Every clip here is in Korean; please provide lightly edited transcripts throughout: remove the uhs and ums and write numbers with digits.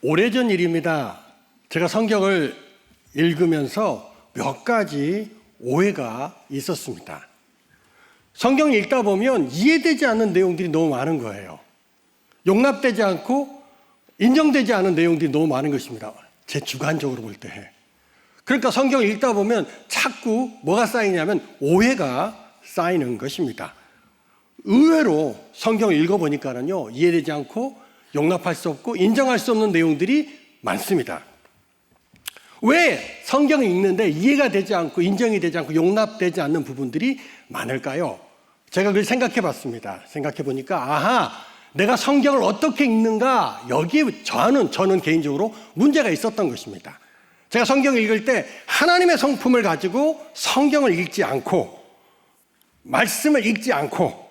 오래전 일입니다. 제가 성경을 읽으면서 몇 가지 오해가 있었습니다. 성경을 읽다 보면 이해되지 않는 내용들이 너무 많은 거예요. 용납되지 않고 인정되지 않은 내용들이 너무 많은 것입니다. 제 주관적으로 볼 때. 그러니까 성경을 읽다 보면 자꾸 뭐가 쌓이냐면 오해가 쌓이는 것입니다. 의외로 성경을 읽어보니까는요, 이해되지 않고 용납할 수 없고 인정할 수 없는 내용들이 많습니다. 왜 성경을 읽는데 이해가 되지 않고 인정이 되지 않고 용납되지 않는 부분들이 많을까요? 제가 그걸 생각해 봤습니다. 생각해 보니까 아하, 내가 성경을 어떻게 읽는가, 여기에 저는 개인적으로 문제가 있었던 것입니다. 제가 성경을 읽을 때 하나님의 성품을 가지고 성경을 읽지 않고 말씀을 읽지 않고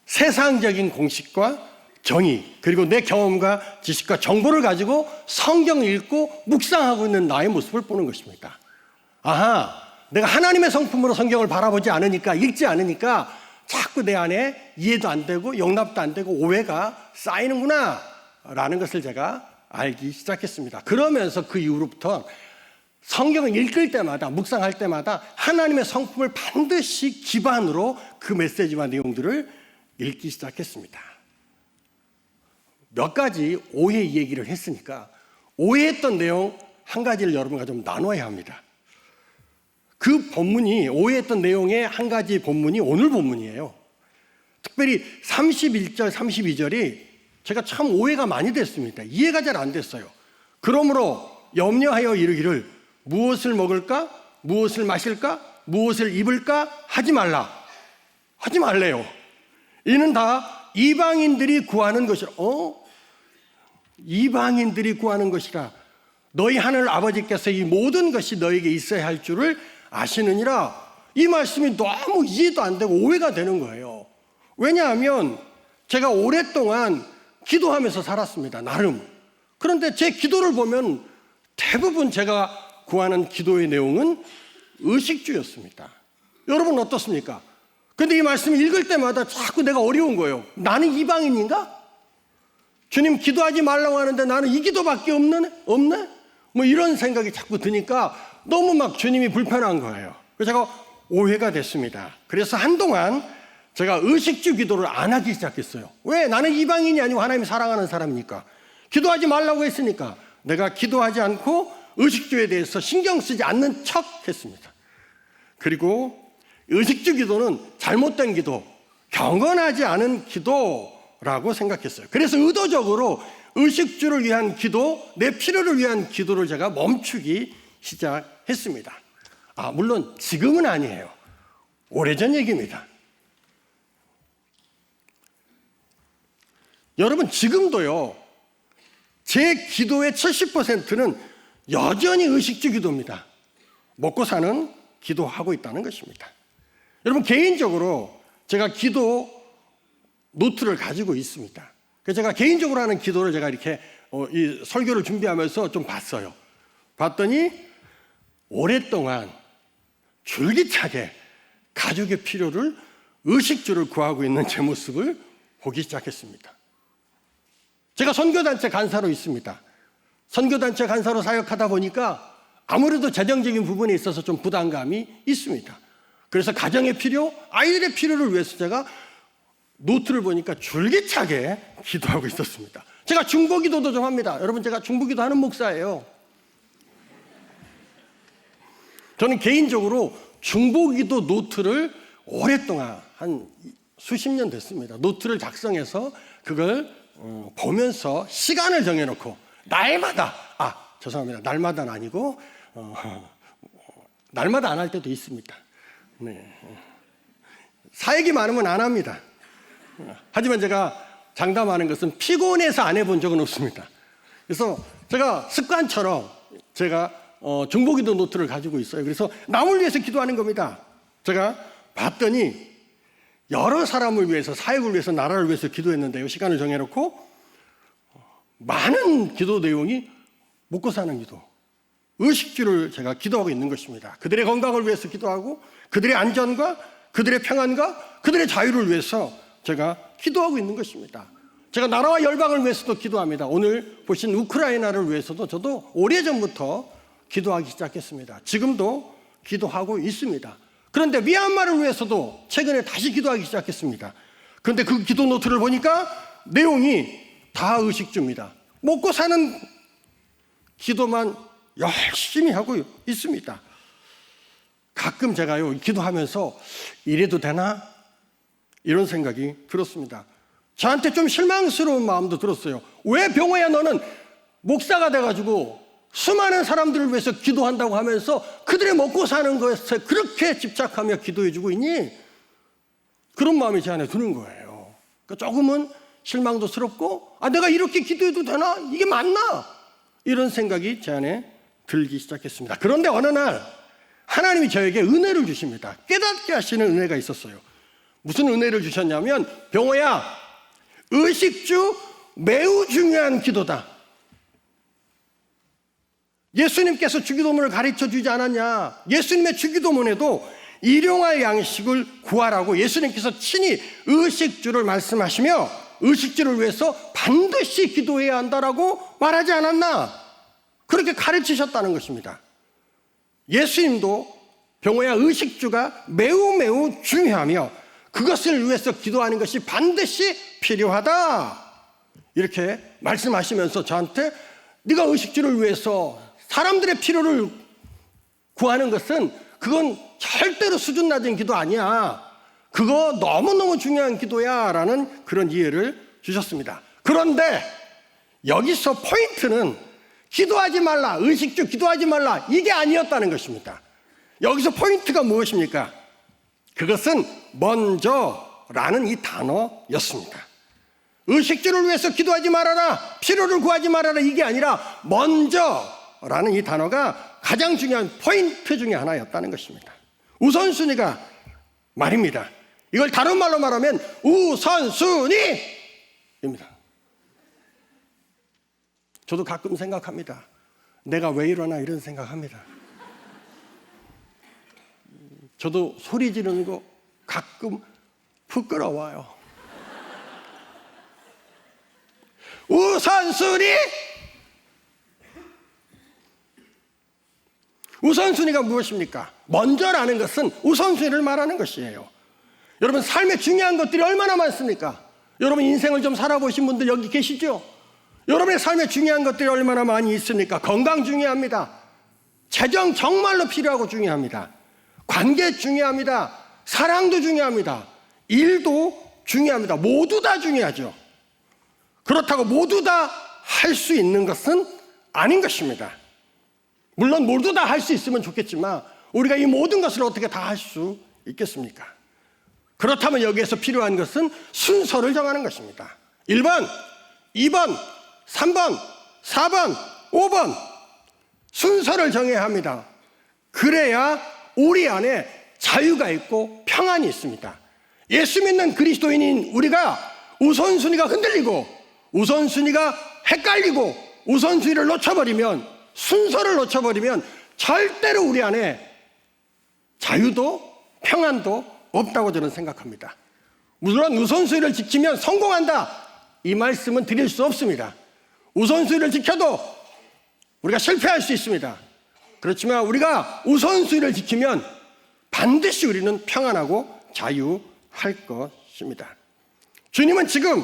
세상적인 공식과 정의, 그리고 내 경험과 지식과 정보를 가지고 성경을 읽고 묵상하고 있는 나의 모습을 보는 것입니다. 아하, 내가 하나님의 성품으로 성경을 바라보지 않으니까, 읽지 않으니까 자꾸 내 안에 이해도 안 되고 용납도 안 되고 오해가 쌓이는구나 라는 것을 제가 알기 시작했습니다. 그러면서 그 이후로부터 성경을 읽을 때마다, 묵상할 때마다 하나님의 성품을 반드시 기반으로 그 메시지와 내용들을 읽기 시작했습니다. 몇 가지 오해 얘기를 했으니까 오해했던 내용 한 가지를 여러분과 좀 나눠야 합니다. 그 본문이, 오해했던 내용의 한 가지 본문이 오늘 본문이에요. 특별히 31절, 32절이 제가 참 오해가 많이 됐습니다. 이해가 잘 안 됐어요. 그러므로 염려하여 이르기를 무엇을 먹을까? 무엇을 마실까? 무엇을 입을까? 하지 말라. 하지 말래요. 이는 다 이방인들이 구하는 것이라. 이방인들이 구하는 것이라. 너희 하늘 아버지께서 이 모든 것이 너에게 있어야 할 줄을 아시느니라. 이 말씀이 너무 이해도 안 되고 오해가 되는 거예요. 왜냐하면 제가 오랫동안 기도하면서 살았습니다. 나름. 그런데 제 기도를 보면 대부분 제가 구하는 기도의 내용은 의식주였습니다. 여러분 어떻습니까? 근데 이 말씀을 읽을 때마다 자꾸 내가 어려운 거예요. 나는 이방인인가? 주님 기도하지 말라고 하는데 나는 이 기도밖에 없네? 뭐 이런 생각이 자꾸 드니까 너무 막 주님이 불편한 거예요. 그래서 제가 오해가 됐습니다. 그래서 한동안 제가 의식주 기도를 안 하기 시작했어요. 왜? 나는 이방인이 아니고 하나님이 사랑하는 사람이니까. 기도하지 말라고 했으니까 내가 기도하지 않고 의식주에 대해서 신경 쓰지 않는 척 했습니다. 그리고 의식주 기도는 잘못된 기도, 경건하지 않은 기도라고 생각했어요. 그래서 의도적으로 의식주를 위한 기도, 내 필요를 위한 기도를 제가 멈추기 시작했습니다. 물론 지금은 아니에요. 오래전 얘기입니다. 여러분 지금도요, 제 기도의 70%는 여전히 의식주 기도입니다. 먹고 사는 기도하고 있다는 것입니다. 여러분 개인적으로 제가 기도 노트를 가지고 있습니다. 그래서 제가 개인적으로 하는 기도를 제가 이렇게 이 설교를 준비하면서 좀 봤어요. 봤더니 오랫동안 줄기차게 가족의 필요를 의식주를 구하고 있는 제 모습을 보기 시작했습니다. 제가 선교단체 간사로 있습니다. 선교단체 간사로 사역하다 보니까 아무래도 재정적인 부분에 있어서 좀 부담감이 있습니다. 그래서 가정의 필요, 아이들의 필요를 위해서 제가 노트를 보니까 줄기차게 기도하고 있었습니다. 제가 중보기도도 좀 합니다. 여러분 제가 중보기도 하는 목사예요. 저는 개인적으로 중보기도 노트를 오랫동안 한 수십 년 됐습니다. 노트를 작성해서 그걸 보면서 시간을 정해놓고 날마다, 죄송합니다. 날마다는 아니고 날마다 안 할 때도 있습니다. 네. 사역이 많으면 안 합니다. 하지만 제가 장담하는 것은 피곤해서 안 해본 적은 없습니다. 그래서 제가 습관처럼 제가 중보기도 노트를 가지고 있어요. 그래서 남을 위해서 기도하는 겁니다. 제가 봤더니 여러 사람을 위해서, 사역을 위해서, 나라를 위해서 기도했는데요. 시간을 정해놓고 많은 기도 내용이 먹고 사는 기도, 의식주를 제가 기도하고 있는 것입니다. 그들의 건강을 위해서 기도하고 그들의 안전과 그들의 평안과 그들의 자유를 위해서 제가 기도하고 있는 것입니다. 제가 나라와 열방을 위해서도 기도합니다. 오늘 보신 우크라이나를 위해서도 저도 오래전부터 기도하기 시작했습니다. 지금도 기도하고 있습니다. 그런데 미얀마를 위해서도 최근에 다시 기도하기 시작했습니다. 그런데 그 기도 노트를 보니까 내용이 다 의식주입니다. 먹고 사는 기도만 열심히 하고 있습니다. 가끔 제가요, 기도하면서 이래도 되나? 이런 생각이 들었습니다. 저한테 좀 실망스러운 마음도 들었어요. 왜 병호야 너는 목사가 돼가지고 수많은 사람들을 위해서 기도한다고 하면서 그들의 먹고 사는 것에 그렇게 집착하며 기도해주고 있니? 그런 마음이 제 안에 드는 거예요. 그러니까 조금은 실망도 스럽고, 내가 이렇게 기도해도 되나? 이게 맞나? 이런 생각이 제 안에 들기 시작했습니다. 그런데 어느 날 하나님이 저에게 은혜를 주십니다. 깨닫게 하시는 은혜가 있었어요. 무슨 은혜를 주셨냐면, 병호야, 의식주 매우 중요한 기도다. 예수님께서 주기도문을 가르쳐 주지 않았냐? 예수님의 주기도문에도 일용할 양식을 구하라고 예수님께서 친히 의식주를 말씀하시며 의식주를 위해서 반드시 기도해야 한다라고 말하지 않았나? 그렇게 가르치셨다는 것입니다. 예수님도 병호야, 의식주가 매우 중요하며 그것을 위해서 기도하는 것이 반드시 필요하다, 이렇게 말씀하시면서 저한테 네가 의식주를 위해서 사람들의 필요를 구하는 것은 그건 절대로 수준 낮은 기도 아니야, 그거 너무너무 중요한 기도야 라는 그런 이해를 주셨습니다. 그런데 여기서 포인트는 기도하지 말라, 의식주 기도하지 말라, 이게 아니었다는 것입니다. 여기서 포인트가 무엇입니까? 그것은 먼저라는 이 단어였습니다. 의식주를 위해서 기도하지 말아라, 필요를 구하지 말아라, 이게 아니라 먼저라는 이 단어가 가장 중요한 포인트 중에 하나였다는 것입니다. 우선순위가 말입니다. 이걸 다른 말로 말하면 우선순위입니다. 저도 가끔 생각합니다. 내가 왜 이러나 이런 생각합니다. 저도 소리 지르는 거 가끔 부끄러워요. 우선순위! 우선순위가 무엇입니까? 먼저라는 것은 우선순위를 말하는 것이에요. 여러분, 삶에 중요한 것들이 얼마나 많습니까? 여러분 인생을 좀 살아보신 분들 여기 계시죠? 여러분의 삶에 중요한 것들이 얼마나 많이 있습니까? 건강 중요합니다. 재정 정말로 필요하고 중요합니다. 관계 중요합니다. 사랑도 중요합니다. 일도 중요합니다. 모두 다 중요하죠. 그렇다고 모두 다 할 수 있는 것은 아닌 것입니다. 물론 모두 다 할 수 있으면 좋겠지만 우리가 이 모든 것을 어떻게 다 할 수 있겠습니까? 그렇다면 여기에서 필요한 것은 순서를 정하는 것입니다. 1번, 2번, 3번, 4번, 5번 순서를 정해야 합니다. 그래야 우리 안에 자유가 있고 평안이 있습니다. 예수 믿는 그리스도인인 우리가 우선순위가 흔들리고 우선순위가 헷갈리고 우선순위를 놓쳐버리면, 순서를 놓쳐버리면 절대로 우리 안에 자유도 평안도 없다고 저는 생각합니다. 물론 우선순위를 지키면 성공한다, 이 말씀은 드릴 수 없습니다. 우선순위를 지켜도 우리가 실패할 수 있습니다. 그렇지만 우리가 우선순위를 지키면 반드시 우리는 평안하고 자유할 것입니다. 주님은 지금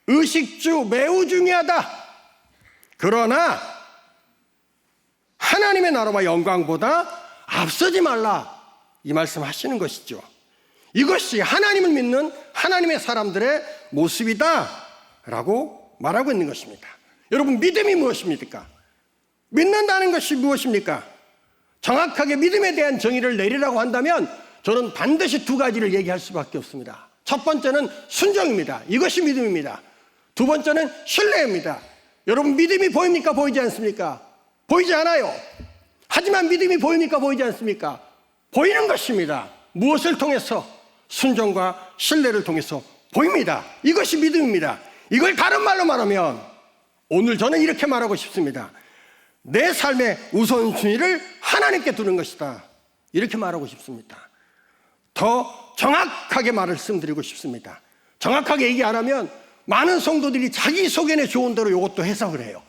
의식주 매우 중요하다, 그러나 하나님의 나라와 영광보다 앞서지 말라, 이 말씀 하시는 것이죠. 이것이 하나님을 믿는 하나님의 사람들의 모습이다 라고 말하고 있는 것입니다. 여러분, 믿음이 무엇입니까? 믿는다는 것이 무엇입니까? 정확하게 믿음에 대한 정의를 내리라고 한다면 저는 반드시 두 가지를 얘기할 수밖에 없습니다. 첫 번째는 순종입니다. 이것이 믿음입니다. 두 번째는 신뢰입니다. 여러분, 믿음이 보입니까? 보이지 않습니까? 보이지 않아요. 하지만 믿음이 보입니까? 보이지 않습니까? 보이는 것입니다. 무엇을 통해서? 순종과 신뢰를 통해서 보입니다. 이것이 믿음입니다. 이걸 다른 말로 말하면 오늘 저는 이렇게 말하고 싶습니다. 내 삶의 우선순위를 하나님께 두는 것이다, 이렇게 말하고 싶습니다. 더 정확하게 말씀드리고 싶습니다. 정확하게 얘기 안 하면 많은 성도들이 자기 속에내 좋은 대로 이것도 해석을 해요.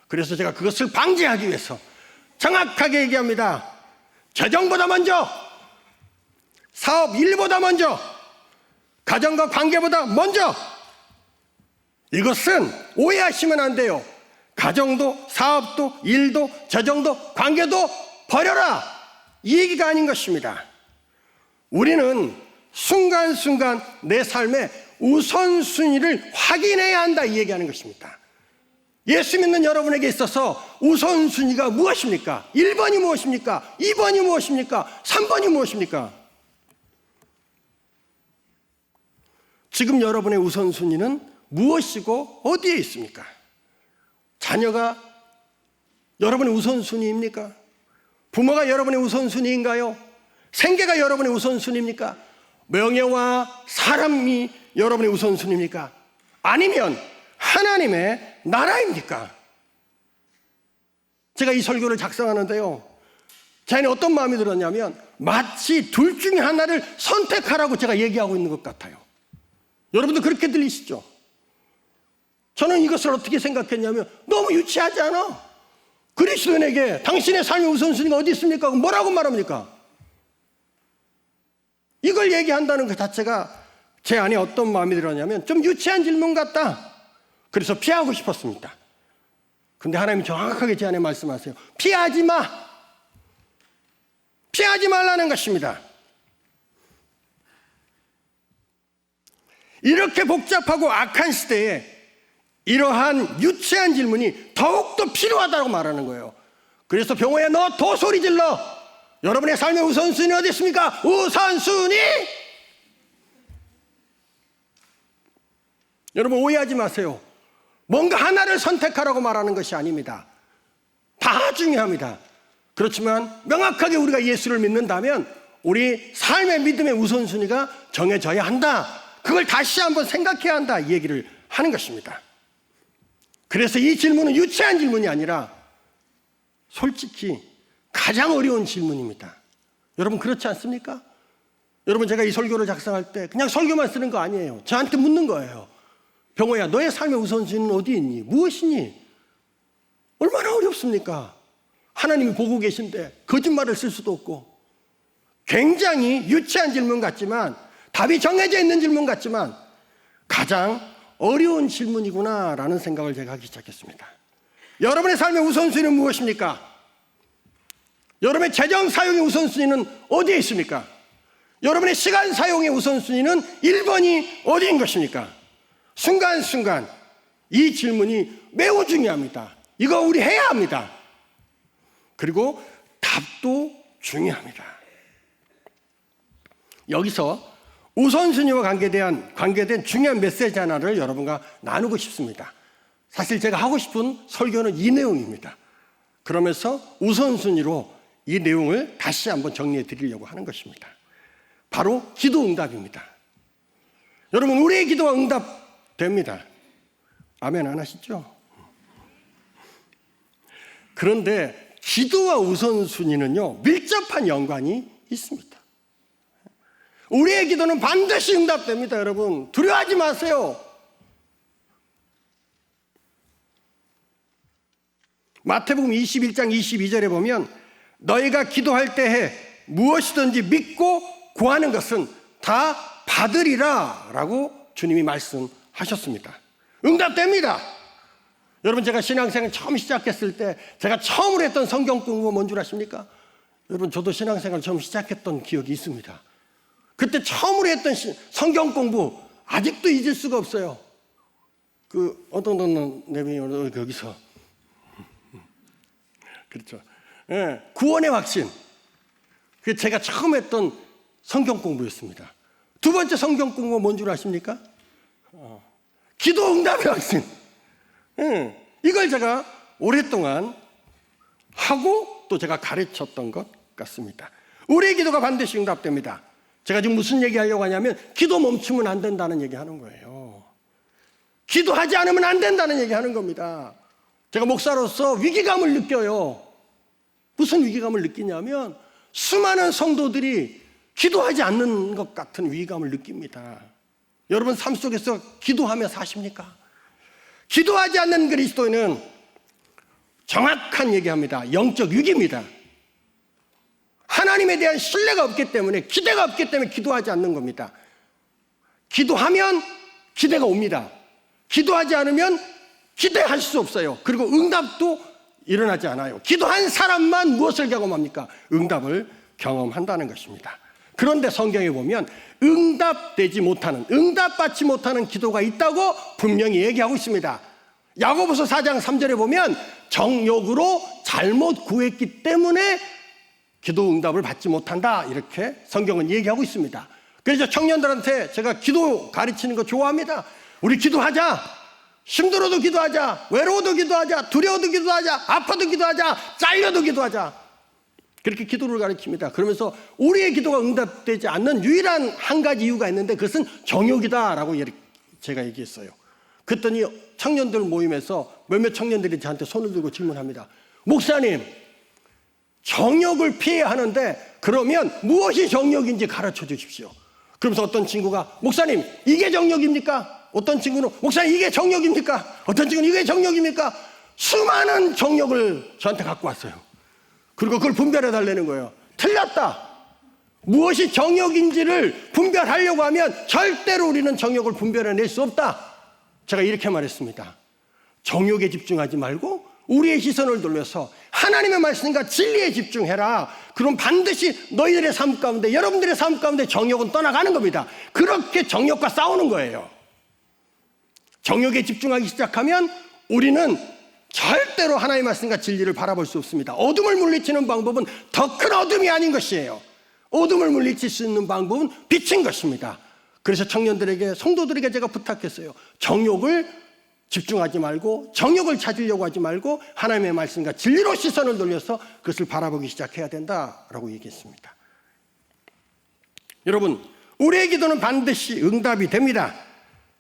그래서 제가 그것을 방지하기 위해서 정확하게 얘기합니다. 재정보다 먼저, 사업 일보다 먼저, 가정과 관계보다 먼저. 이것은 오해하시면 안 돼요. 가정도, 사업도, 일도, 재정도, 관계도 버려라, 이 얘기가 아닌 것입니다. 우리는 순간순간 내 삶의 우선순위를 확인해야 한다, 이 얘기하는 것입니다. 예수 믿는 여러분에게 있어서 우선순위가 무엇입니까? 1번이 무엇입니까? 2번이 무엇입니까? 3번이 무엇입니까? 지금 여러분의 우선순위는 무엇이고 어디에 있습니까? 자녀가 여러분의 우선순위입니까? 부모가 여러분의 우선순위인가요? 생계가 여러분의 우선순위입니까? 명예와 사람이 여러분의 우선순위입니까? 아니면 하나님의 나라입니까? 제가 이 설교를 작성하는데요, 제 안에 어떤 마음이 들었냐면 마치 둘 중에 하나를 선택하라고 제가 얘기하고 있는 것 같아요. 여러분도 그렇게 들리시죠? 저는 이것을 어떻게 생각했냐면 너무 유치하지 않아? 그리스도인에게 당신의 삶의 우선순위가 어디 있습니까? 뭐라고 말합니까? 이걸 얘기한다는 것 자체가 제 안에 어떤 마음이 들었냐면 좀 유치한 질문 같다. 그래서 피하고 싶었습니다. 근데 하나님이 정확하게 제 안에 말씀하세요. 피하지 마. 피하지 말라는 것입니다. 이렇게 복잡하고 악한 시대에 이러한 유치한 질문이 더욱더 필요하다고 말하는 거예요. 그래서 병호야, 너 더 소리 질러. 여러분의 삶의 우선순위 어디 있습니까? 우선순위! 여러분 오해하지 마세요. 뭔가 하나를 선택하라고 말하는 것이 아닙니다. 다 중요합니다. 그렇지만 명확하게 우리가 예수를 믿는다면 우리 삶의 믿음의 우선순위가 정해져야 한다. 그걸 다시 한번 생각해야 한다, 이 얘기를 하는 것입니다. 그래서 이 질문은 유치한 질문이 아니라 솔직히 가장 어려운 질문입니다. 여러분 그렇지 않습니까? 여러분 제가 이 설교를 작성할 때 그냥 설교만 쓰는 거 아니에요. 저한테 묻는 거예요. 병호야, 너의 삶의 우선순위는 어디 있니? 무엇이니? 얼마나 어렵습니까? 하나님이 보고 계신데 거짓말을 쓸 수도 없고, 굉장히 유치한 질문 같지만, 답이 정해져 있는 질문 같지만 가장 어려운 질문이구나라는 생각을 제가 하기 시작했습니다. 여러분의 삶의 우선순위는 무엇입니까? 여러분의 재정 사용의 우선순위는 어디에 있습니까? 여러분의 시간 사용의 우선순위는 1번이 어디인 것입니까? 순간순간 이 질문이 매우 중요합니다. 이거 우리 해야 합니다. 그리고 답도 중요합니다. 여기서 우선순위와 관계된 중요한 메시지 하나를 여러분과 나누고 싶습니다. 사실 제가 하고 싶은 설교는 이 내용입니다. 그러면서 우선순위로 이 내용을 다시 한번 정리해 드리려고 하는 것입니다. 바로 기도 응답입니다. 여러분, 우리의 기도가 응답됩니다. 아멘 안 하시죠? 그런데 기도와 우선순위는요, 밀접한 연관이 있습니다. 우리의 기도는 반드시 응답됩니다. 여러분 두려워하지 마세요. 마태복음 21장 22절에 보면 너희가 기도할 때에 무엇이든지 믿고 구하는 것은 다 받으리라 라고 주님이 말씀하셨습니다. 응답됩니다. 여러분 제가 신앙생활 처음 시작했을 때 제가 처음으로 했던 성경 공부가 뭔 줄 아십니까? 여러분 저도 신앙생활 처음 시작했던 기억이 있습니다. 그때 처음으로 했던 성경 공부 아직도 잊을 수가 없어요. 그 어떤 내용이 거기서 그렇죠. 예, 구원의 확신. 그게 제가 처음 했던 성경 공부였습니다. 두 번째 성경 공부가 뭔 줄 아십니까? 기도 응답의 확신. 이걸 제가 오랫동안 하고 또 제가 가르쳤던 것 같습니다. 우리의 기도가 반드시 응답됩니다. 제가 지금 무슨 얘기하려고 하냐면 기도 멈추면 안 된다는 얘기하는 거예요. 기도하지 않으면 안 된다는 얘기하는 겁니다. 제가 목사로서 위기감을 느껴요. 무슨 위기감을 느끼냐면 수많은 성도들이 기도하지 않는 것 같은 위기감을 느낍니다. 여러분 삶 속에서 기도하며 사십니까? 기도하지 않는 그리스도인은 정확한 얘기합니다. 영적 위기입니다. 하나님에 대한 신뢰가 없기 때문에, 기대가 없기 때문에 기도하지 않는 겁니다. 기도하면 기대가 옵니다. 기도하지 않으면 기대할 수 없어요. 그리고 응답도 일어나지 않아요. 기도한 사람만 무엇을 경험합니까? 응답을 경험한다는 것입니다. 그런데 성경에 보면 응답되지 못하는, 응답받지 못하는 기도가 있다고 분명히 얘기하고 있습니다. 야고보서 4장 3절에 보면 정욕으로 잘못 구했기 때문에 기도 응답을 받지 못한다, 이렇게 성경은 얘기하고 있습니다. 그래서 청년들한테 제가 기도 가르치는 거 좋아합니다. 우리 기도하자. 힘들어도 기도하자. 외로워도 기도하자. 두려워도 기도하자. 아파도 기도하자. 잘려도 기도하자. 그렇게 기도를 가르칩니다. 그러면서 우리의 기도가 응답되지 않는 유일한 한 가지 이유가 있는데 그것은 정욕이다라고 제가 얘기했어요. 그랬더니 청년들 모임에서 몇몇 청년들이 저한테 손을 들고 질문합니다. 목사님, 정욕을 피해야 하는데 그러면 무엇이 정욕인지 가르쳐 주십시오. 그러면서 어떤 친구가 목사님, 이게 정욕입니까? 어떤 친구는 목사님, 이게 정욕입니까? 어떤 친구는 이게 정욕입니까? 수많은 정욕을 저한테 갖고 왔어요. 그리고 그걸 분별해 달라는 거예요. 틀렸다. 무엇이 정욕인지를 분별하려고 하면 절대로 우리는 정욕을 분별해낼 수 없다. 제가 이렇게 말했습니다. 정욕에 집중하지 말고 우리의 시선을 돌려서 하나님의 말씀과 진리에 집중해라. 그럼 반드시 너희들의 삶 가운데, 여러분들의 삶 가운데 정욕은 떠나가는 겁니다. 그렇게 정욕과 싸우는 거예요. 정욕에 집중하기 시작하면 우리는 절대로 하나님의 말씀과 진리를 바라볼 수 없습니다. 어둠을 물리치는 방법은 더 큰 어둠이 아닌 것이에요. 어둠을 물리칠 수 있는 방법은 빛인 것입니다. 그래서 청년들에게, 성도들에게 제가 부탁했어요. 정욕을 집중하지 말고, 정욕을 찾으려고 하지 말고 하나님의 말씀과 진리로 시선을 돌려서 그것을 바라보기 시작해야 된다라고 얘기했습니다. 여러분, 우리의 기도는 반드시 응답이 됩니다.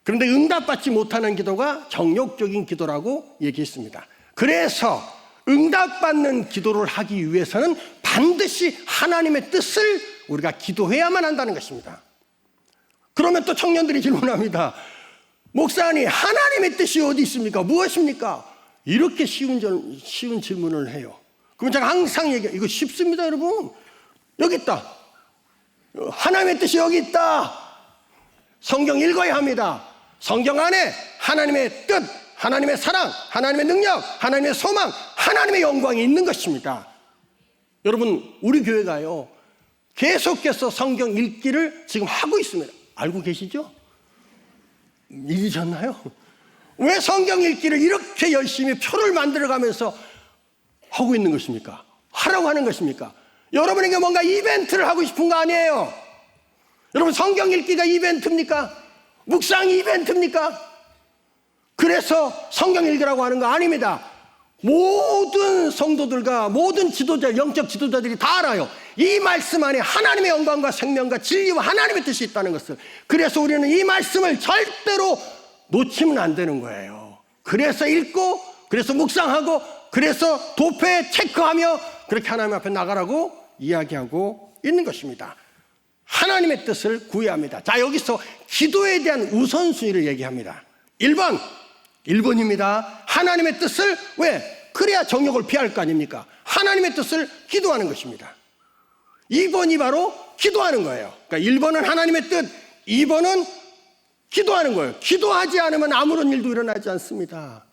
그런데 응답받지 못하는 기도가 정욕적인 기도라고 얘기했습니다. 그래서 응답받는 기도를 하기 위해서는 반드시 하나님의 뜻을 우리가 기도해야만 한다는 것입니다. 그러면 또 청년들이 질문합니다. 목사님, 하나님의 뜻이 어디 있습니까? 무엇입니까? 이렇게 쉬운 질문을 해요. 그럼 제가 항상 얘기해요. 이거 쉽습니다, 여러분. 여기 있다. 하나님의 뜻이 여기 있다. 성경 읽어야 합니다. 성경 안에 하나님의 뜻, 하나님의 사랑, 하나님의 능력, 하나님의 소망, 하나님의 영광이 있는 것입니다. 여러분, 우리 교회가요, 계속해서 성경 읽기를 지금 하고 있습니다. 알고 계시죠? 잊으셨나요? 왜 성경 읽기를 이렇게 열심히 표를 만들어가면서 하고 있는 것입니까? 하라고 하는 것입니까? 여러분에게 뭔가 이벤트를 하고 싶은 거 아니에요. 여러분, 성경 읽기가 이벤트입니까? 묵상이 이벤트입니까? 그래서 성경 읽으라고 하는 거 아닙니다. 모든 성도들과 모든 지도자, 영적 지도자들이 다 알아요. 이 말씀 안에 하나님의 영광과 생명과 진리와 하나님의 뜻이 있다는 것을. 그래서 우리는 이 말씀을 절대로 놓치면 안 되는 거예요. 그래서 읽고, 그래서 묵상하고, 그래서 도표에 체크하며 그렇게 하나님 앞에 나가라고 이야기하고 있는 것입니다. 하나님의 뜻을 구해야 합니다. 자, 여기서 기도에 대한 우선순위를 얘기합니다. 1번입니다. 하나님의 뜻을, 왜? 그래야 정욕을 피할 거 아닙니까? 하나님의 뜻을 기도하는 것입니다. 2번이 바로 기도하는 거예요. 그러니까 1번은 하나님의 뜻, 2번은 기도하는 거예요. 기도하지 않으면 아무런 일도 일어나지 않습니다.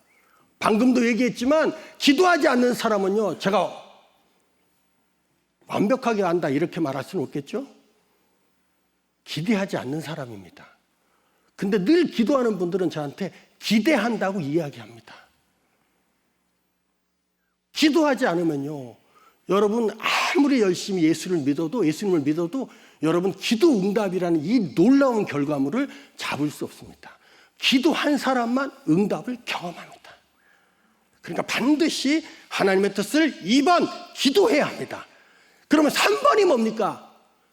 방금도 얘기했지만 기도하지 않는 사람은요, 제가 완벽하게 안다 이렇게 말할 수는 없겠죠? 기대하지 않는 사람입니다. 근데 늘 기도하는 분들은 저한테 기대한다고 이야기합니다. 기도하지 않으면요, 여러분 아무리 열심히 예수님을 믿어도 여러분 기도 응답이라는 이 놀라운 결과물을 잡을 수 없습니다. 기도한 사람만 응답을 경험합니다. 그러니까 반드시 하나님의 뜻을 2번 기도해야 합니다. 그러면 3번이 뭡니까?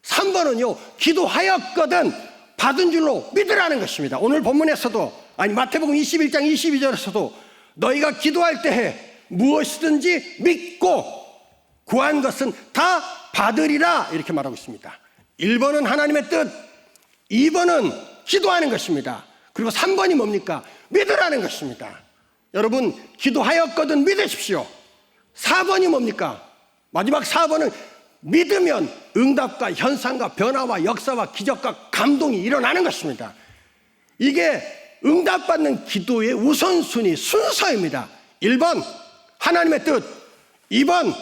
3번은요, 기도하였거든 받은 줄로 믿으라는 것입니다. 오늘 본문에서도, 아니 마태복음 21장 22절에서도 너희가 기도할 때에 무엇이든지 믿고 구한 것은 다 받으리라 이렇게 말하고 있습니다. 1번은 하나님의 뜻, 2번은 기도하는 것입니다. 그리고 3번이 뭡니까? 믿으라는 것입니다. 여러분, 기도하였거든 믿으십시오. 4번이 뭡니까? 마지막 4번은 믿으면 응답과 현상과 변화와 역사와 기적과 감동이 일어나는 것입니다. 이게 응답받는 기도의 우선순위 순서입니다. 1번 하나님의 뜻, 2번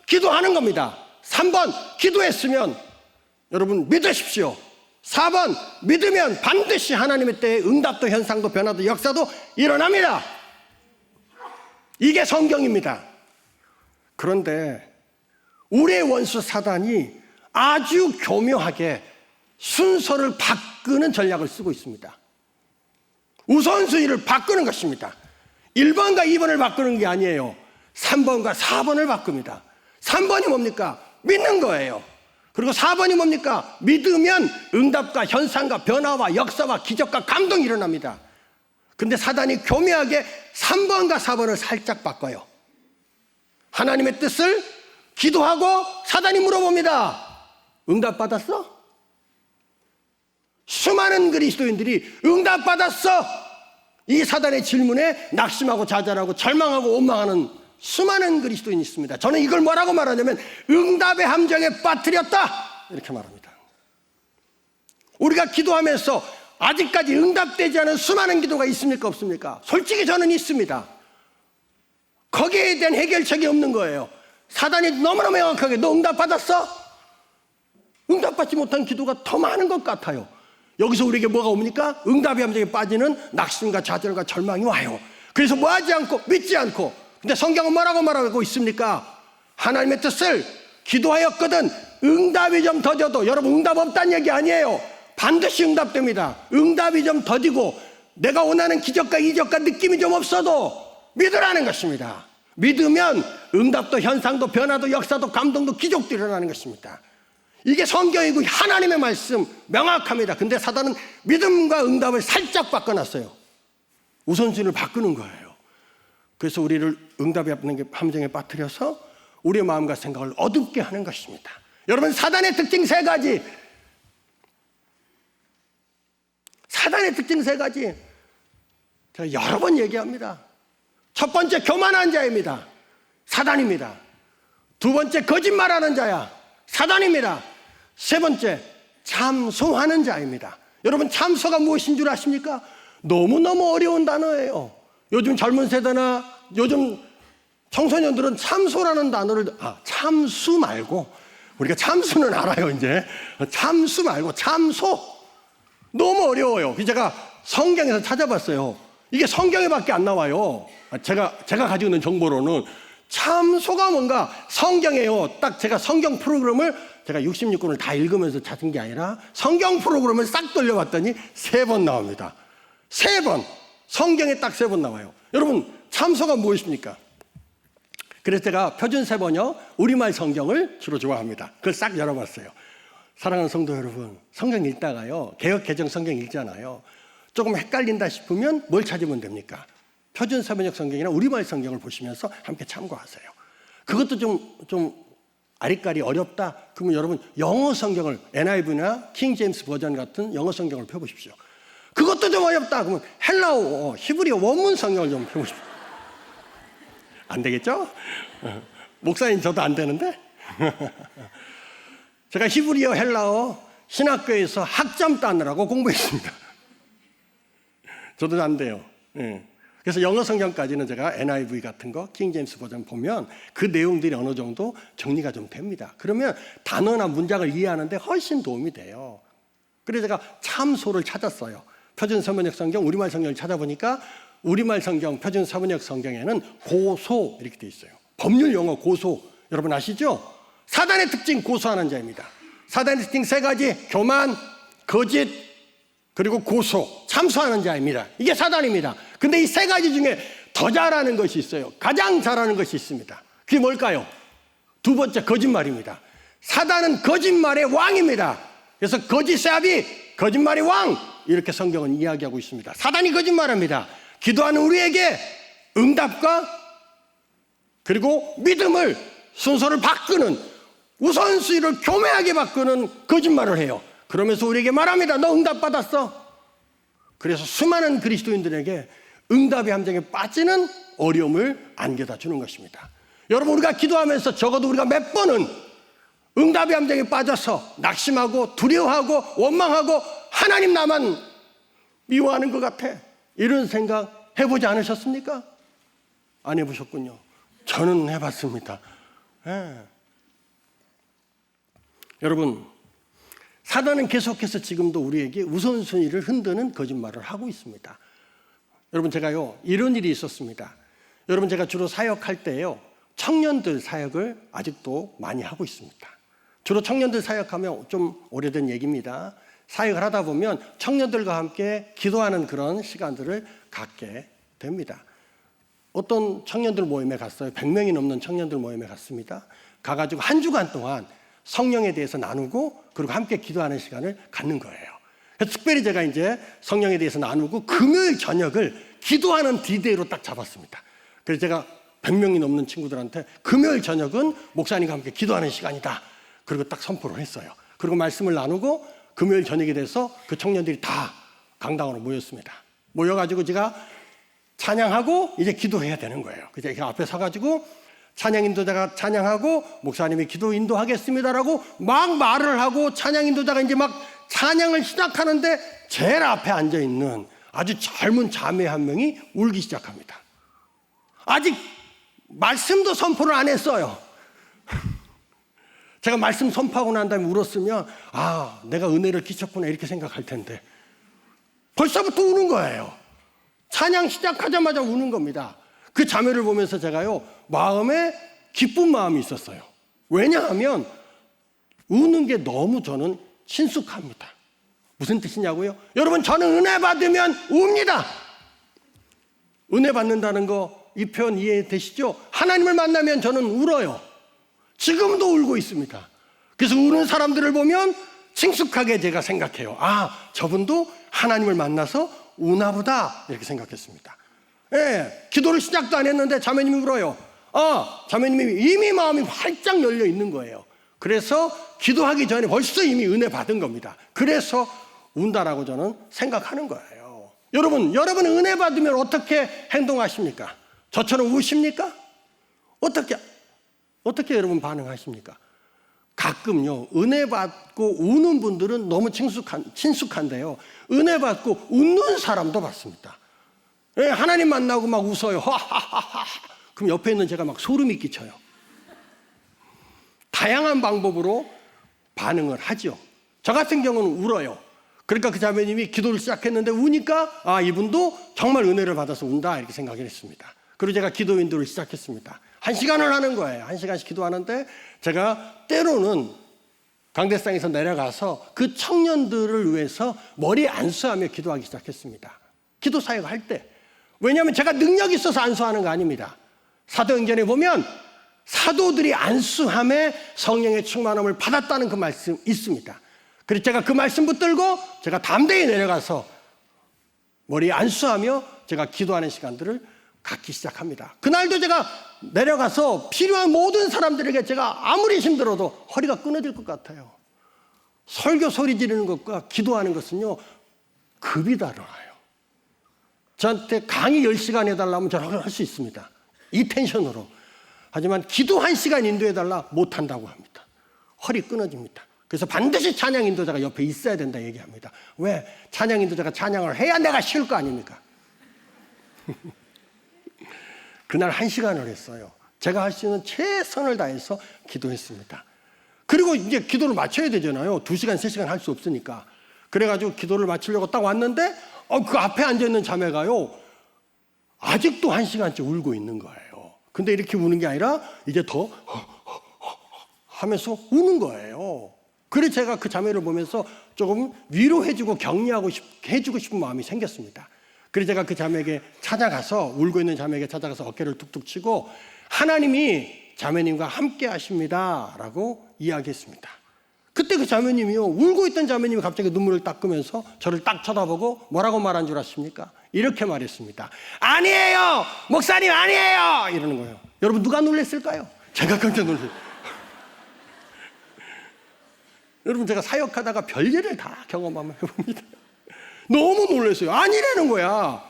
기도하는 겁니다. 3번 기도했으면 여러분 믿으십시오. 4번 믿으면 반드시 하나님의 때에 응답도 현상도 변화도 역사도 일어납니다. 이게 성경입니다. 그런데 우리의 원수 사단이 아주 교묘하게 순서를 바꾸는 전략을 쓰고 있습니다. 우선순위를 바꾸는 것입니다. 1번과 2번을 바꾸는 게 아니에요. 3번과 4번을 바꿉니다. 3번이 뭡니까? 믿는 거예요. 그리고 4번이 뭡니까? 믿으면 응답과 현상과 변화와 역사와 기적과 감동이 일어납니다. 근데 사단이 교묘하게 3번과 4번을 살짝 바꿔요. 하나님의 뜻을 기도하고 사단이 물어봅니다. 응답받았어? 수많은 그리스도인들이 응답받았어! 이 사단의 질문에 낙심하고 좌절하고 절망하고 원망하는 수많은 그리스도인이 있습니다. 저는 이걸 뭐라고 말하냐면 응답의 함정에 빠뜨렸다! 이렇게 말합니다. 우리가 기도하면서 아직까지 응답되지 않은 수많은 기도가 있습니까? 없습니까? 솔직히 저는 있습니다. 거기에 대한 해결책이 없는 거예요. 사단이 너무나 명확하게 너 응답받았어? 응답받지 못한 기도가 더 많은 것 같아요. 여기서 우리에게 뭐가 옵니까? 응답의 함정에 빠지는 낙심과 좌절과 절망이 와요. 그래서 뭐 하지 않고 믿지 않고. 근데 성경은 뭐라고 말하고 있습니까? 하나님의 뜻을 기도하였거든 응답이 좀 더뎌도, 여러분 응답 없다는 얘기 아니에요. 반드시 응답됩니다. 응답이 좀 더디고 내가 원하는 기적과 이적과 느낌이 좀 없어도 믿으라는 것입니다. 믿으면 응답도 현상도 변화도 역사도 감동도 기적도 일어나는 것입니다. 이게 성경이고 하나님의 말씀 명확합니다. 근데 사단은 믿음과 응답을 살짝 바꿔놨어요. 우선순위를 바꾸는 거예요. 그래서 우리를 응답의 함정에 빠뜨려서 우리의 마음과 생각을 어둡게 하는 것입니다. 여러분, 사단의 특징 세 가지. 사단의 특징 세 가지. 제가 여러 번 얘기합니다. 첫 번째, 교만한 자입니다. 사단입니다. 두 번째, 거짓말하는 자야. 사단입니다. 세 번째, 참소하는 자입니다. 여러분, 참소가 무엇인 줄 아십니까? 너무너무 어려운 단어예요. 요즘 젊은 세대나 요즘 청소년들은 참소라는 단어를 참수 말고, 우리가 참수는 알아요. 이제 참수 말고 참소, 너무 어려워요. 그래서 제가 성경에서 찾아봤어요. 이게 성경에밖에 안 나와요. 제가 가지고 있는 정보로는 참소가 뭔가 성경에요. 딱 제가 성경 프로그램을 제가 66권을 다 읽으면서 찾은 게 아니라 성경 프로그램을 싹 돌려봤더니 3번 나옵니다. 3번. 성경에 딱 3번 나와요. 여러분, 참소가 무엇입니까? 그래서 제가 표준 세번역 우리말 성경을 주로 좋아합니다. 그걸 싹 열어봤어요. 사랑하는 성도 여러분, 성경 읽다가요, 개역 개정 성경 읽잖아요. 조금 헷갈린다 싶으면 뭘 찾으면 됩니까? 표준 세번역 성경이나 우리말 성경을 보시면서 함께 참고하세요. 그것도 좀 아리까리 어렵다? 그러면 여러분 영어 성경을 NIV나 킹 제임스 버전 같은 영어 성경을 펴보십시오. 그것도 좀 어렵다? 그러면 헬라어, 히브리어 원문 성경을 좀 펴보십시오. 안 되겠죠? 목사님 저도 안 되는데? 제가 히브리어, 헬라어 신학교에서 학점 따느라고 공부했습니다. 저도 안 돼요. 그래서 영어 성경까지는 제가 NIV 같은 거, 킹 제임스 버전 보면 그 내용들이 어느 정도 정리가 좀 됩니다. 그러면 단어나 문장을 이해하는데 훨씬 도움이 돼요. 그래서 제가 참소를 찾았어요. 표준 서문역 성경, 우리말 성경을 찾아보니까 우리말 성경, 표준 서문역 성경에는 고소 이렇게 돼 있어요. 법률 용어 고소. 여러분 아시죠? 사단의 특징 고소하는 자입니다. 사단의 특징 3가지. 교만, 거짓, 그리고 고소, 참소하는 자입니다. 이게 사단입니다. 근데 이 3가지 중에 더 잘하는 것이 있어요. 가장 잘하는 것이 있습니다. 그게 뭘까요? 두 번째, 거짓말입니다. 사단은 거짓말의 왕입니다. 그래서 거짓의 아비, 거짓말의 왕, 이렇게 성경은 이야기하고 있습니다. 사단이 거짓말합니다. 기도하는 우리에게 응답과 그리고 믿음을 순서를 바꾸는, 우선순위를 교묘하게 바꾸는 거짓말을 해요. 그러면서 우리에게 말합니다. 너 응답받았어? 그래서 수많은 그리스도인들에게 응답의 함정에 빠지는 어려움을 안겨다 주는 것입니다. 여러분, 우리가 기도하면서 적어도 우리가 몇 번은 응답의 함정에 빠져서 낙심하고 두려워하고 원망하고 하나님 나만 미워하는 것 같아, 이런 생각 해보지 않으셨습니까? 안 해보셨군요. 저는 해봤습니다. 예. 여러분, 사단은 계속해서 지금도 우리에게 우선순위를 흔드는 거짓말을 하고 있습니다. 여러분, 제가요, 이런 일이 있었습니다. 여러분, 제가 주로 사역할 때요, 청년들 사역을 아직도 많이 하고 있습니다. 주로 청년들 사역하면 좀 오래된 얘기입니다. 사역을 하다 보면 청년들과 함께 기도하는 그런 시간들을 갖게 됩니다. 어떤 청년들 모임에 갔어요. 100명이 넘는 청년들 모임에 갔습니다. 가가지고 한 주간 동안 성령에 대해서 나누고 그리고 함께 기도하는 시간을 갖는 거예요. 그래서 특별히 제가 이제 성령에 대해서 나누고 금요일 저녁을 기도하는 디데이로 딱 잡았습니다. 그래서 제가 100명이 넘는 친구들한테 금요일 저녁은 목사님과 함께 기도하는 시간이다, 그리고 딱 선포를 했어요. 그리고 말씀을 나누고 금요일 저녁이 돼서 그 청년들이 다 강당으로 모였습니다. 모여가지고 제가 찬양하고 이제 기도해야 되는 거예요. 그래서 제가 앞에 서가지고 찬양 인도자가 찬양하고 목사님이 기도 인도하겠습니다라고 막 말을 하고 찬양 인도자가 이제 막 찬양을 시작하는데 제일 앞에 앉아있는 아주 젊은 자매 한 명이 울기 시작합니다. 아직 말씀도 선포를 안 했어요. 제가 말씀 선포하고 난 다음에 울었으면 아, 내가 은혜를 끼쳤구나 이렇게 생각할 텐데 벌써부터 우는 거예요. 찬양 시작하자마자 우는 겁니다. 그 자매를 보면서 제가요, 마음에 기쁜 마음이 있었어요. 왜냐하면 우는 게 너무 저는 친숙합니다. 무슨 뜻이냐고요? 여러분, 저는 은혜 받으면 웁니다. 은혜 받는다는 거, 이 표현 이해되시죠? 하나님을 만나면 저는 울어요. 지금도 울고 있습니다. 그래서 우는 사람들을 보면 친숙하게 제가 생각해요. 아, 저분도 하나님을 만나서 우나보다, 이렇게 생각했습니다. 예, 기도를 시작도 안 했는데 자매님이 울어요. 자매님이 이미 마음이 활짝 열려 있는 거예요. 그래서 기도하기 전에 벌써 이미 은혜 받은 겁니다. 그래서 운다라고 저는 생각하는 거예요. 여러분 은혜 받으면 어떻게 행동하십니까? 저처럼 우십니까? 어떻게 여러분 반응하십니까? 가끔요, 은혜 받고 우는 분들은 너무 친숙한데요, 은혜 받고 웃는 사람도 봤습니다. 예, 하나님 만나고 막 웃어요. 하하하하. 그럼 옆에 있는 제가 막 소름이 끼쳐요. 다양한 방법으로 반응을 하죠. 저 같은 경우는 울어요. 그러니까 그 자매님이 기도를 시작했는데 우니까 아, 이분도 정말 은혜를 받아서 운다, 이렇게 생각을 했습니다. 그리고 제가 기도 인도를 시작했습니다. 1시간을 하는 거예요. 1시간씩 기도하는데 제가 때로는 강대상에서 내려가서 그 청년들을 위해서 머리 안수하며 기도하기 시작했습니다. 기도 사역을 할 때. 왜냐하면 제가 능력이 있어서 안수하는 거 아닙니다. 사도행전에 보면 사도들이 안수함에 성령의 충만함을 받았다는 그 말씀 있습니다. 그래서 제가 그 말씀 붙들고 제가 담대히 내려가서 머리에 안수하며 제가 기도하는 시간들을 갖기 시작합니다. 그날도 제가 내려가서 필요한 모든 사람들에게 제가 아무리 힘들어도 허리가 끊어질 것 같아요. 설교 소리 지르는 것과 기도하는 것은요, 급이 달라요. 저한테 강의 10시간 해달라면 저는 할 수 있습니다. 이 텐션으로. 하지만 기도 1시간 인도해달라 못한다고 합니다. 허리 끊어집니다. 그래서 반드시 찬양 인도자가 옆에 있어야 된다 얘기합니다. 왜? 찬양 인도자가 찬양을 해야 내가 쉴 거 아닙니까? 그날 1시간을 했어요. 제가 할 수 있는 최선을 다해서 기도했습니다. 그리고 이제 기도를 마쳐야 되잖아요. 2시간, 3시간 할 수 없으니까. 그래가지고 기도를 마치려고 딱 왔는데 그 앞에 앉아있는 자매가요, 아직도 1시간째 울고 있는 거예요. 근데 이렇게 우는 게 아니라 이제 더 하면서 우는 거예요. 그래서 제가 그 자매를 보면서 조금 위로해주고 격려하고 해주고 싶은 마음이 생겼습니다. 그래서 제가 그 자매에게 찾아가서, 울고 있는 자매에게 찾아가서 어깨를 툭툭 치고 하나님이 자매님과 함께 하십니다 라고 이야기했습니다. 그때 그 자매님이요, 울고 있던 자매님이 갑자기 눈물을 닦으면서 저를 딱 쳐다보고 뭐라고 말한 줄 아십니까? 이렇게 말했습니다. 아니에요! 목사님 아니에요! 이러는 거예요. 여러분, 누가 놀랬을까요? 제가 깜짝 놀랐어요. 여러분, 제가 사역하다가 별일을 다 경험하면 해봅니다. 너무 놀랐어요. 아니라는 거야.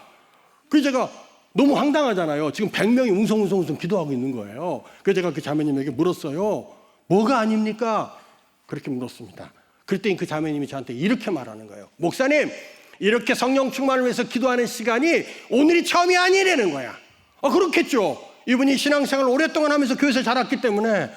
그래서 제가 너무 황당하잖아요. 지금 100명이 웅성웅성 기도하고 있는 거예요. 그래서 제가 그 자매님에게 물었어요. 뭐가 아닙니까? 그렇게 물었습니다. 그랬더니 그 자매님이 저한테 이렇게 말하는 거예요. 목사님, 이렇게 성령 충만을 위해서 기도하는 시간이 오늘이 처음이 아니라는 거야. 그렇겠죠. 이분이 신앙생활을 오랫동안 하면서 교회에서 자랐기 때문에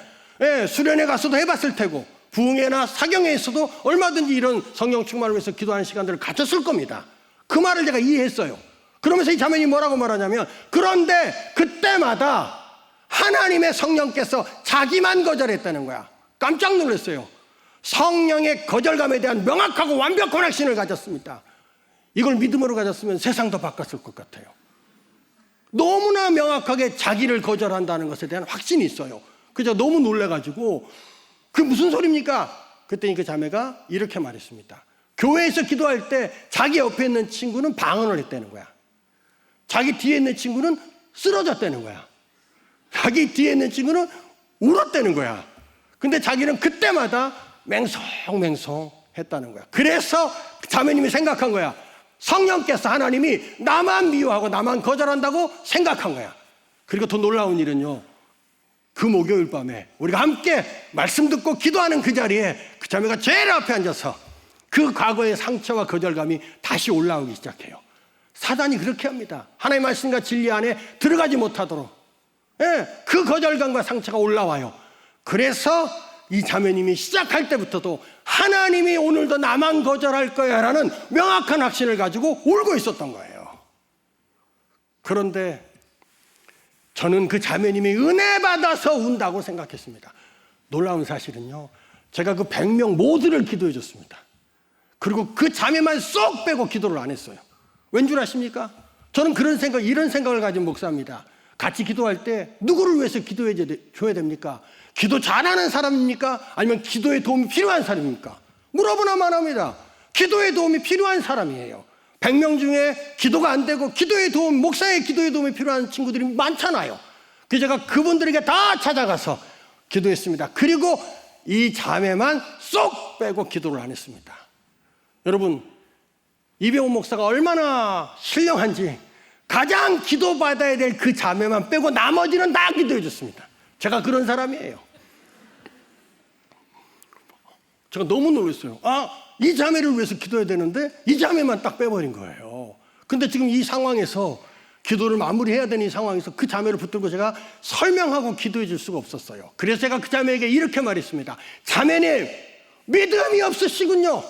수련회 가서도 해봤을 테고 부흥회나 사경회에서도 얼마든지 이런 성령 충만을 위해서 기도하는 시간들을 가졌을 겁니다. 그 말을 제가 이해했어요. 그러면서 이 자매님이 뭐라고 말하냐면, 그런데 그때마다 하나님의 성령께서 자기만 거절했다는 거야. 깜짝 놀랐어요. 성령의 거절감에 대한 명확하고 완벽한 확신을 가졌습니다. 이걸 믿음으로 가졌으면 세상도 바꿨을 것 같아요. 너무나 명확하게 자기를 거절한다는 것에 대한 확신이 있어요. 그래서 너무 놀래가지고 그게 무슨 소리입니까? 그랬더니 그 자매가 이렇게 말했습니다. 교회에서 기도할 때 자기 옆에 있는 친구는 방언을 했다는 거야. 자기 뒤에 있는 친구는 쓰러졌다는 거야. 자기 뒤에 있는 친구는 울었다는 거야. 근데 자기는 그때마다 맹성맹성 했다는 거야. 그래서 자매님이 생각한 거야. 성령께서, 하나님이 나만 미워하고 나만 거절한다고 생각한 거야. 그리고 더 놀라운 일은요, 그 목요일 밤에 우리가 함께 말씀 듣고 기도하는 그 자리에 그 자매가 제일 앞에 앉아서 그 과거의 상처와 거절감이 다시 올라오기 시작해요. 사단이 그렇게 합니다. 하나님의 말씀과 진리 안에 들어가지 못하도록 그 거절감과 상처가 올라와요. 그래서 이 자매님이 시작할 때부터도 하나님이 오늘도 나만 거절할 거야 라는 명확한 확신을 가지고 울고 있었던 거예요. 그런데 저는 그 자매님이 은혜 받아서 운다고 생각했습니다. 놀라운 사실은요, 제가 그 100명 모두를 기도해 줬습니다. 그리고 그 자매만 쏙 빼고 기도를 안 했어요. 왠 줄 아십니까? 저는 이런 생각을 가진 목사입니다. 같이 기도할 때 누구를 위해서 기도해 줘야 됩니까? 기도 잘하는 사람입니까? 아니면 기도에 도움이 필요한 사람입니까? 물어보나만 합니다. 기도에 도움이 필요한 사람이에요. 100명 중에 기도가 안 되고 목사의 기도에 도움이 필요한 친구들이 많잖아요. 그래서 제가 그분들에게 다 찾아가서 기도했습니다. 그리고 이 자매만 쏙 빼고 기도를 안 했습니다. 여러분, 이병훈 목사가 얼마나 신령한지 가장 기도받아야 될 그 자매만 빼고 나머지는 다 기도해 줬습니다. 제가 그런 사람이에요. 제가 너무 놀랐어요. 이 자매를 위해서 기도해야 되는데 이 자매만 딱 빼버린 거예요. 근데 지금 이 상황에서 기도를 마무리해야 되는 이 상황에서 그 자매를 붙들고 제가 설명하고 기도해 줄 수가 없었어요. 그래서 제가 그 자매에게 이렇게 말했습니다. 자매님, 믿음이 없으시군요.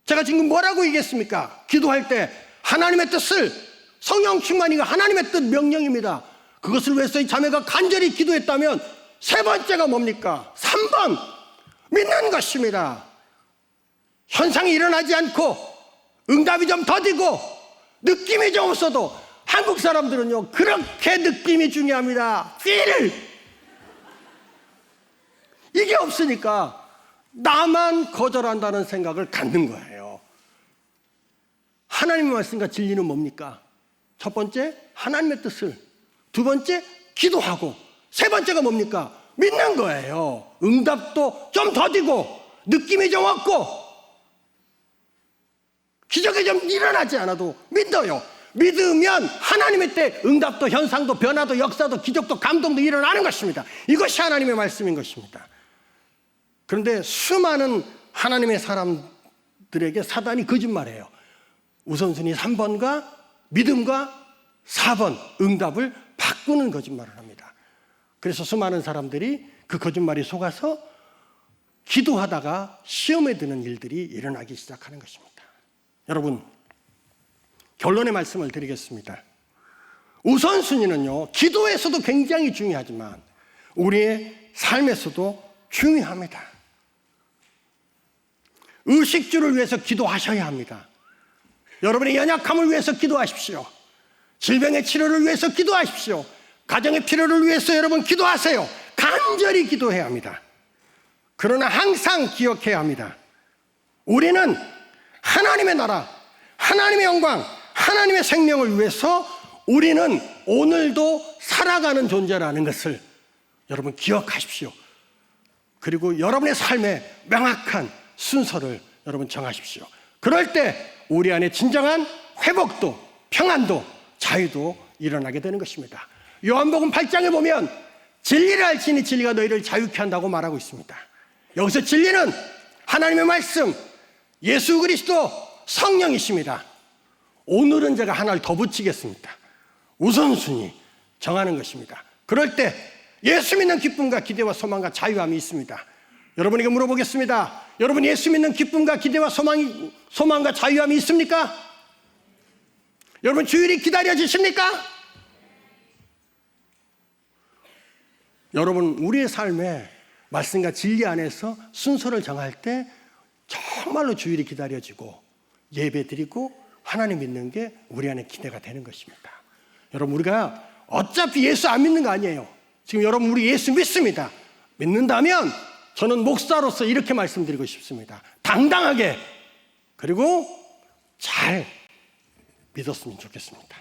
제가 지금 뭐라고 얘기했습니까? 기도할 때 하나님의 뜻을, 성령 충만이가 하나님의 뜻 명령입니다. 그것을 위해서 이 자매가 간절히 기도했다면 세 번째가 뭡니까? 3번, 믿는 것입니다. 현상이 일어나지 않고 응답이 좀 더디고 느낌이 좀 없어도 한국 사람들은요, 그렇게 느낌이 중요합니다. feel. 이게 없으니까 나만 거절한다는 생각을 갖는 거예요. 하나님의 말씀과 진리는 뭡니까? 첫 번째, 하나님의 뜻을. 두 번째, 기도하고. 세 번째가 뭡니까? 믿는 거예요. 응답도 좀 더디고 느낌이 좀 없고 기적이 좀 일어나지 않아도 믿어요. 믿으면 하나님의 때 응답도, 현상도, 변화도, 역사도, 기적도, 감동도 일어나는 것입니다. 이것이 하나님의 말씀인 것입니다. 그런데 수많은 하나님의 사람들에게 사단이 거짓말해요. 우선순위 3번과 믿음과 4번 응답을 바꾸는 거짓말을 합니다. 그래서 수많은 사람들이 그 거짓말에 속아서 기도하다가 시험에 드는 일들이 일어나기 시작하는 것입니다. 여러분, 결론의 말씀을 드리겠습니다. 우선순위는요, 기도에서도 굉장히 중요하지만 우리의 삶에서도 중요합니다. 의식주를 위해서 기도하셔야 합니다. 여러분의 연약함을 위해서 기도하십시오. 질병의 치료를 위해서 기도하십시오. 가정의 필요를 위해서 여러분 기도하세요. 간절히 기도해야 합니다. 그러나 항상 기억해야 합니다. 우리는 하나님의 나라, 하나님의 영광, 하나님의 생명을 위해서 우리는 오늘도 살아가는 존재라는 것을 여러분 기억하십시오. 그리고 여러분의 삶에 명확한 순서를 여러분 정하십시오. 그럴 때 우리 안에 진정한 회복도 평안도 자유도 일어나게 되는 것입니다. 요한복음 8장에 보면 진리를 알지니 진리가 너희를 자유케 한다고 말하고 있습니다. 여기서 진리는 하나님의 말씀, 예수 그리스도, 성령이십니다. 오늘은 제가 하나를 더 붙이겠습니다. 우선순위 정하는 것입니다. 그럴 때 예수 믿는 기쁨과 기대와 소망과 자유함이 있습니다. 여러분에게 물어보겠습니다. 여러분 예수 믿는 기쁨과 기대와 소망과 자유함이 있습니까? 여러분 주일이 기다려지십니까? 여러분 우리의 삶에 말씀과 진리 안에서 순서를 정할 때 정말로 주일이 기다려지고 예배드리고 하나님 믿는 게 우리 안에 기대가 되는 것입니다. 여러분 우리가 어차피 예수 안 믿는 거 아니에요. 지금 여러분 우리 예수 믿습니다. 믿는다면 저는 목사로서 이렇게 말씀드리고 싶습니다. 당당하게 그리고 잘 믿었으면 좋겠습니다.